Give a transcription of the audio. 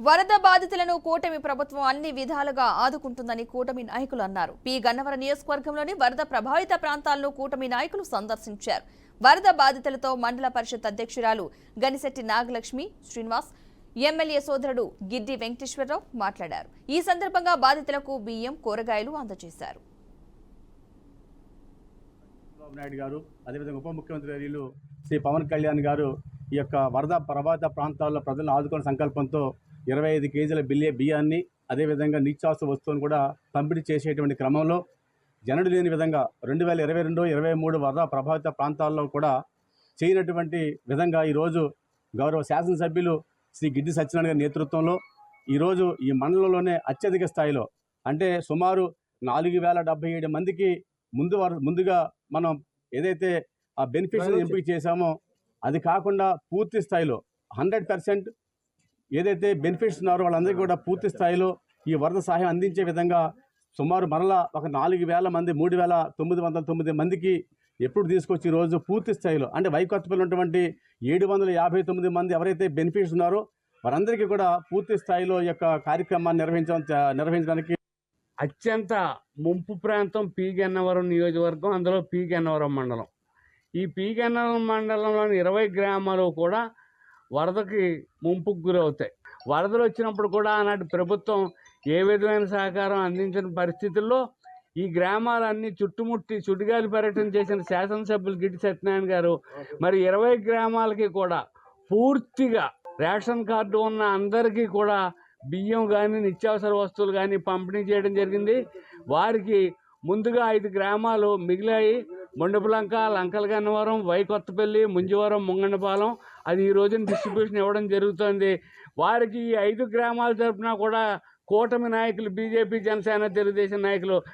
వరద బాధితులను కూటమి ప్రభుత్వం అన్ని విధాలుగా ఆదుకుంటుందని కూటమి నాయకులు అన్నారు. పి గన్నవరం నియోజకవర్గంలోని వరద ప్రభావిత ప్రాంతాలను కూటమి నాయకులు సందర్శించారు. వరద బాధితులతో మండల పరిషత్ అధ్యక్షురాలు గనిశెట్టి నాగలక్ష్మి శ్రీనివాస్, ఎమ్మెల్యే సోదరుడు గిడ్డి వెంకటేశ్వరరావు మాట్లాడారు. ఈ సందర్భంగా బాధితులకు బియ్యం, కూరగాయలు అందజేశారు. నాయుడు గారు, అదేవిధంగా ఉప ముఖ్యమంత్రి వర్యులు శ్రీ పవన్ కళ్యాణ్ గారు ఈ యొక్క వరద ప్రభావిత ప్రాంతాల్లో ప్రజలను ఆదుకునే సంకల్పంతో 25 కేజీల బియ్యాన్ని అదేవిధంగా నిత్యావసర వస్తువులను కూడా పంపిణీ చేసేటువంటి క్రమంలో జనడు లేని విధంగా 2022-23 వరద ప్రభావిత ప్రాంతాల్లో కూడా చేయనటువంటి విధంగా ఈరోజు గౌరవ శాసనసభ్యులు శ్రీ గిడ్డి సత్యనారాయణ గారి నేతృత్వంలో ఈరోజు ఈ మండలంలోనే అత్యధిక స్థాయిలో అంటే సుమారు 4077 మందికి ముందుగా మనం ఏదైతే ఆ బెనిఫిట్స్ని ఎంపిక చేశామో అది కాకుండా పూర్తి స్థాయిలో 100% ఏదైతే బెనిఫిట్స్ ఉన్నారో వాళ్ళందరికీ కూడా పూర్తి స్థాయిలో ఈ వరద సహాయం అందించే విధంగా సుమారు మరలా ఒక 4000 మంది 3909 మందికి ఎప్పుడు తీసుకొచ్చి ఈరోజు పూర్తి స్థాయిలో అంటే వైకొత్తపల్లి ఉన్నటువంటి 759 మంది ఎవరైతే బెనిఫిట్స్ ఉన్నారో వారందరికీ కూడా పూర్తి స్థాయిలో ఈ యొక్క కార్యక్రమాన్ని నిర్వహించడానికి అత్యంత ముంపు ప్రాంతం పి గన్నవరం నియోజకవర్గం, అందులో పి గన్నవరం మండలం. ఈ పి గన్నవరం మండలంలోని 20 గ్రామాలు కూడా వరదకి ముంపుకు గురవుతాయి. వరదలు వచ్చినప్పుడు కూడా ఆనాటి ప్రభుత్వం ఏ విధమైన సహకారం అందించిన పరిస్థితుల్లో ఈ గ్రామాలన్నీ చుట్టుముట్టి సుడిగాలి పర్యటన చేసిన శాసనసభ్యులు గిడ్డి సత్యనారాయణ గారు మరి 20 గ్రామాలకి కూడా పూర్తిగా రేషన్ కార్డు ఉన్న అందరికీ కూడా బియ్యం కానీ నిత్యావసర వస్తువులు కానీ పంపిణీ చేయడం జరిగింది. వారికి ముందుగా 5 గ్రామాలు మిగిలాయి. మొండపులంక, లంకలగన్నవరం, వైకొత్తపల్లి, ముంజివరం, ముంగండపాలెం. అది ఈ రోజున డిస్ట్రిబ్యూషన్ ఇవ్వడం జరుగుతుంది. వారికి ఈ 5 గ్రామాల తరఫున కూడా కూటమి నాయకులు, బీజేపీ, జనసేన, తెలుగుదేశం నాయకులు